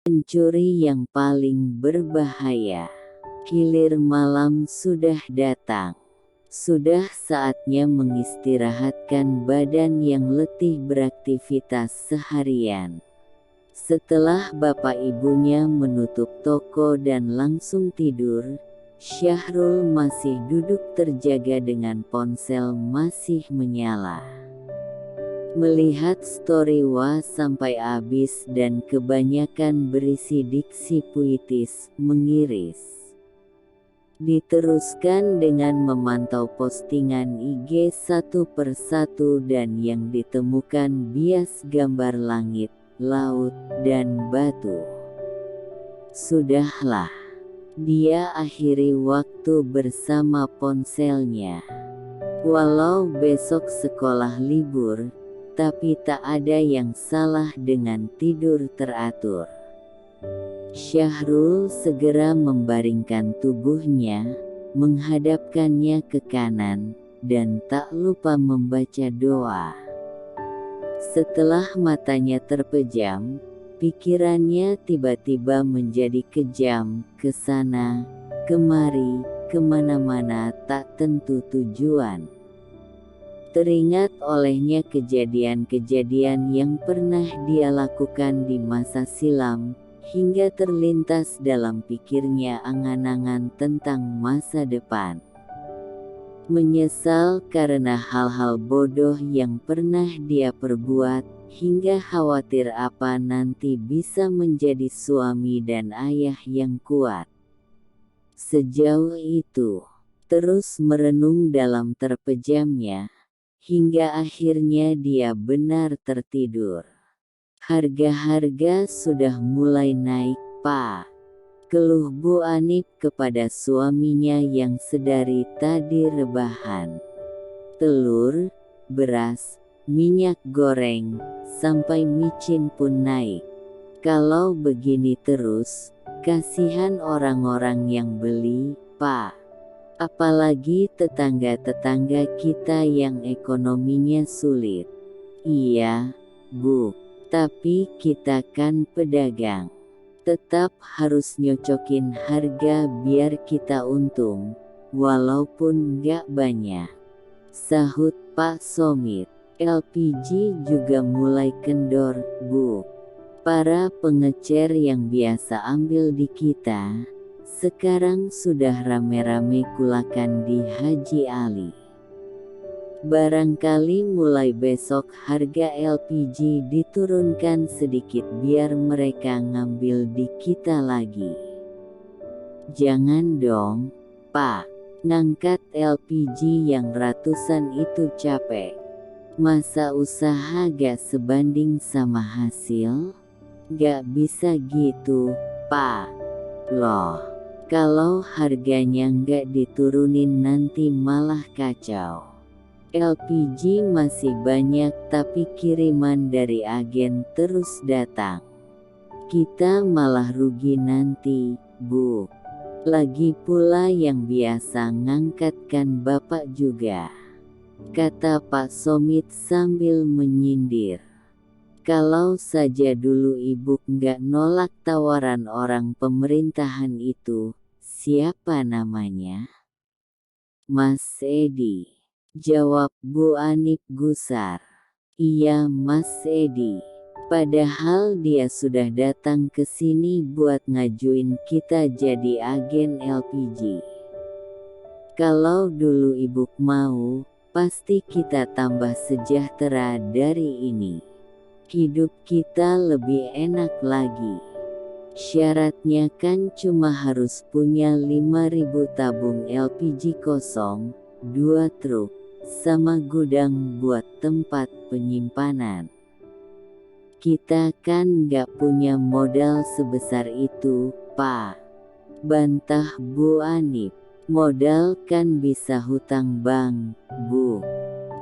Pencuri yang paling berbahaya. Hilir malam sudah datang. Sudah saatnya mengistirahatkan badan yang letih beraktivitas seharian. Setelah bapak ibunya menutup toko dan langsung tidur, Syahrul masih duduk terjaga dengan ponsel masih menyala. Melihat story Wah sampai habis dan kebanyakan berisi diksi puitis, mengiris. Diteruskan dengan memantau postingan IG satu persatu dan yang ditemukan bias gambar langit, laut, dan batu. Sudahlah. Dia akhiri waktu bersama ponselnya. Walau besok sekolah libur, tapi tak ada yang salah dengan tidur teratur. Syahrul segera membaringkan tubuhnya, menghadapkannya ke kanan, dan tak lupa membaca doa. Setelah matanya terpejam, pikirannya tiba-tiba menjadi kejam, ke sana, kemari, kemana-mana tak tentu tujuan. Teringat olehnya kejadian-kejadian yang pernah dia lakukan di masa silam, hingga terlintas dalam pikirnya angan-angan tentang masa depan. Menyesal karena hal-hal bodoh yang pernah dia perbuat, hingga khawatir apa nanti bisa menjadi suami dan ayah yang kuat. Sejauh itu, terus merenung dalam terpejamnya, hingga akhirnya dia benar tertidur. Harga-harga sudah mulai naik, Pak. Keluh Bu Anip kepada suaminya yang sedari tadi rebahan. Telur, beras, minyak goreng, sampai micin pun naik. Kalau begini terus, kasihan orang-orang yang beli, Pak. Apalagi tetangga-tetangga kita yang ekonominya sulit. Iya, Bu. Tapi kita kan pedagang. Tetap harus nyocokin harga biar kita untung, walaupun nggak banyak. Sahut Pak Somit. LPG juga mulai kendor, Bu. Para pengecer yang biasa ambil di kita, sekarang sudah rame-rame kulakan di Haji Ali. Barangkali mulai besok harga LPG diturunkan sedikit biar mereka ngambil di kita lagi. Jangan dong, Pak. Ngangkat LPG yang ratusan itu capek. Masa usaha gak sebanding sama hasil? Gak bisa gitu, Pak. Loh, kalau harganya gak diturunin nanti malah kacau. LPG masih banyak tapi kiriman dari agen terus datang. Kita malah rugi nanti, Bu. Lagi pula yang biasa ngangkat kan Bapak juga. Kata Pak Somit sambil menyindir. Kalau saja dulu Ibu nggak nolak tawaran orang pemerintahan itu, siapa namanya? Mas Edi. Jawab Bu Anip gusar. Iya Mas Edi. Padahal dia sudah datang ke sini buat ngajuin kita jadi agen LPG. Kalau dulu Ibu mau, pasti kita tambah sejahtera dari ini. Hidup kita lebih enak lagi. Syaratnya kan cuma harus punya 5.000 tabung LPG kosong, 2 truk, sama gudang buat tempat penyimpanan. Kita kan gak punya modal sebesar itu, Pak. Bantah Bu Anip. Modal kan bisa hutang bank, Bu.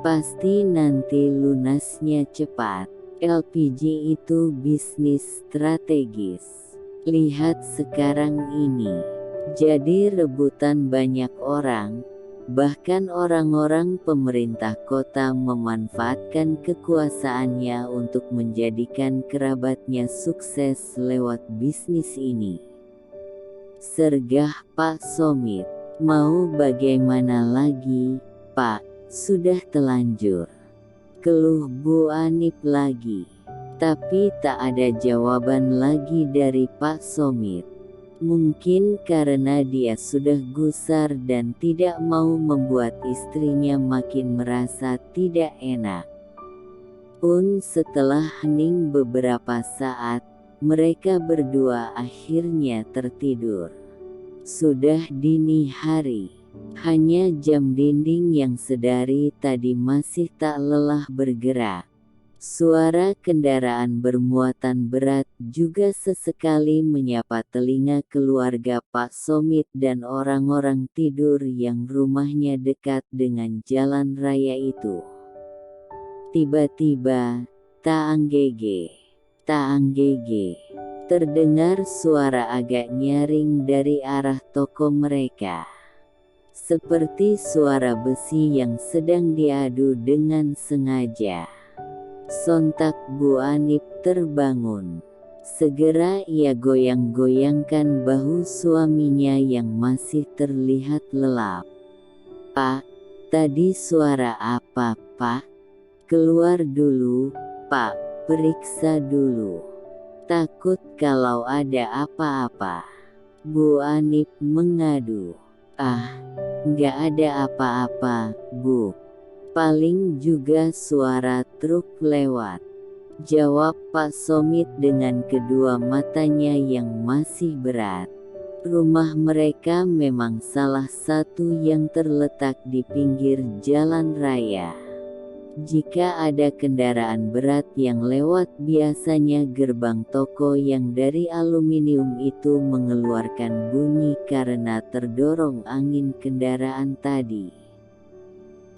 Pasti nanti lunasnya cepat. LPG itu bisnis strategis. Lihat sekarang ini. Jadi rebutan banyak orang, Bahkan orang-orang pemerintah kota memanfaatkan kekuasaannya untuk menjadikan kerabatnya sukses lewat bisnis ini. Sergah Pak Somit. Mau bagaimana lagi, Pak? Sudah telanjur. Keluh Bu Anip lagi. Tapi tak ada jawaban lagi dari Pak Somit. Mungkin karena dia sudah gusar dan tidak mau membuat istrinya makin merasa tidak enak. Pun setelah hening beberapa saat, mereka berdua akhirnya tertidur. Sudah dini hari. Hanya jam dinding yang sedari tadi masih tak lelah bergerak. Suara kendaraan bermuatan berat juga sesekali menyapa telinga keluarga Pak Somit dan orang-orang tidur yang rumahnya dekat dengan jalan raya itu. Tiba-tiba, taanggege, terdengar suara agak nyaring dari arah toko mereka. Seperti suara besi yang sedang diadu dengan sengaja. Sontak Bu Anip terbangun. Segera ia goyang-goyangkan bahu suaminya yang masih terlihat lelap. "Pak, tadi suara apa, Pak? Keluar dulu, Pak, periksa dulu. Takut kalau ada apa-apa." Bu Anip mengadu. "Ah, nggak ada apa-apa, Bu. Paling juga suara truk lewat," jawab Pak Somit dengan kedua matanya yang masih berat. Rumah mereka memang salah satu yang terletak di pinggir jalan raya. Jika ada kendaraan berat yang lewat, biasanya gerbang toko yang dari aluminium itu mengeluarkan bunyi karena terdorong angin kendaraan tadi.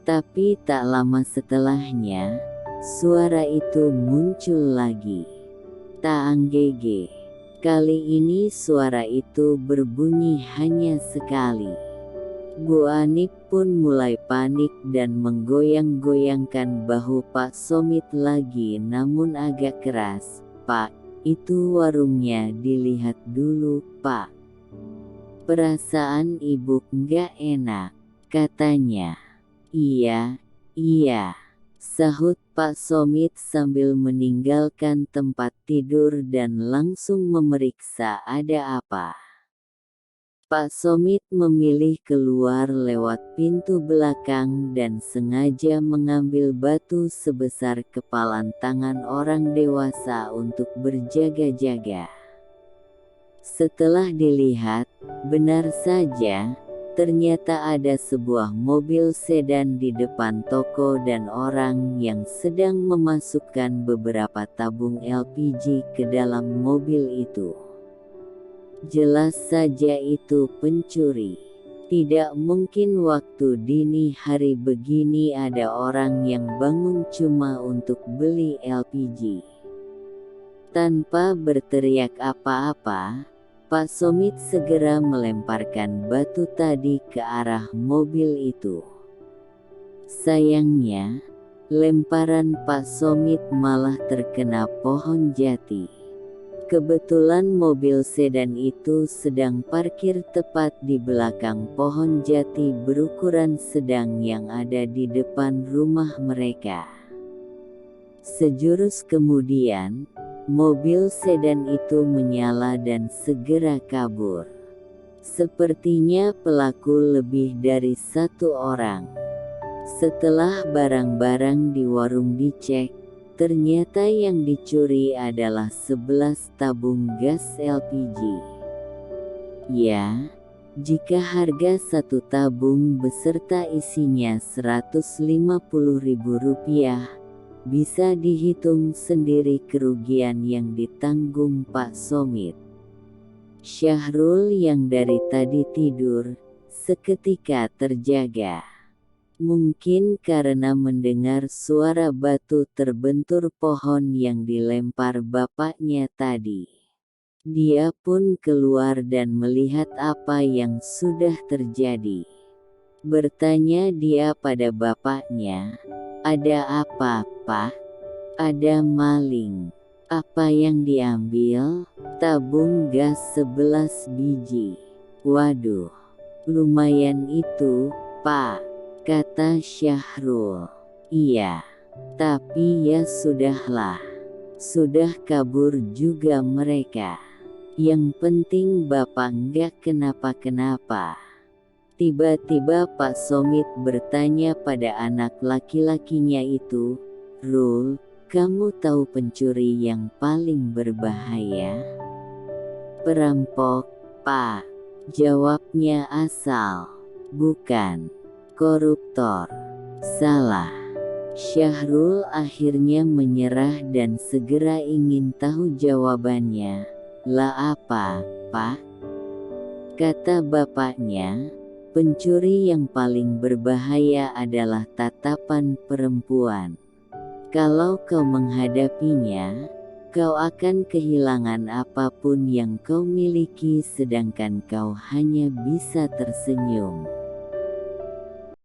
Tapi tak lama setelahnya, suara itu muncul lagi. Taanggege. Kali ini suara itu berbunyi hanya sekali. Bu Anip pun mulai panik dan menggoyang-goyangkan bahu Pak Somit lagi, namun agak keras. "Pak, itu warungnya dilihat dulu, Pak. Perasaan ibu nggak enak," katanya. Iya, sahut Pak Somit sambil meninggalkan tempat tidur dan langsung memeriksa ada apa. Pak Somit memilih keluar lewat pintu belakang dan sengaja mengambil batu sebesar kepalan tangan orang dewasa untuk berjaga-jaga. Setelah dilihat, benar saja, ternyata ada sebuah mobil sedan di depan toko dan orang yang sedang memasukkan beberapa tabung LPG ke dalam mobil itu. Jelas saja itu pencuri. Tidak mungkin waktu dini hari begini ada orang yang bangun cuma untuk beli LPG. Tanpa berteriak apa-apa, Pak Somit segera melemparkan batu tadi ke arah mobil itu. Sayangnya, lemparan Pak Somit malah terkena pohon jati. Kebetulan mobil sedan itu sedang parkir tepat di belakang pohon jati berukuran sedang yang ada di depan rumah mereka. Sejurus kemudian, mobil sedan itu menyala dan segera kabur. Sepertinya pelaku lebih dari satu orang. Setelah barang-barang di warung dicek, ternyata yang dicuri adalah 11 tabung gas LPG. Ya, jika harga satu tabung beserta isinya Rp150.000, bisa dihitung sendiri kerugian yang ditanggung Pak Somit. Syahrul yang dari tadi tidur, seketika terjaga. Mungkin karena mendengar suara batu terbentur pohon yang dilempar bapaknya tadi. Dia pun keluar dan melihat apa yang sudah terjadi. Bertanya dia pada bapaknya. Ada apa, Pak? Ada maling. Apa yang diambil? Tabung gas 11 biji. Waduh, lumayan itu, Pak, kata Syahrul. Iya, tapi ya sudahlah. Sudah kabur juga mereka. Yang penting bapak nggak kenapa-kenapa. Tiba-tiba Pak Somit bertanya pada anak laki-lakinya itu, Rul, kamu tahu pencuri yang paling berbahaya? Perampok, Pak. Jawabnya asal. Bukan. Koruptor. Salah. Syahrul akhirnya menyerah dan segera ingin tahu jawabannya. Lah apa, Pak? Kata bapaknya, pencuri yang paling berbahaya adalah tatapan perempuan. Kalau kau menghadapinya, kau akan kehilangan apapun yang kau miliki sedangkan kau hanya bisa tersenyum.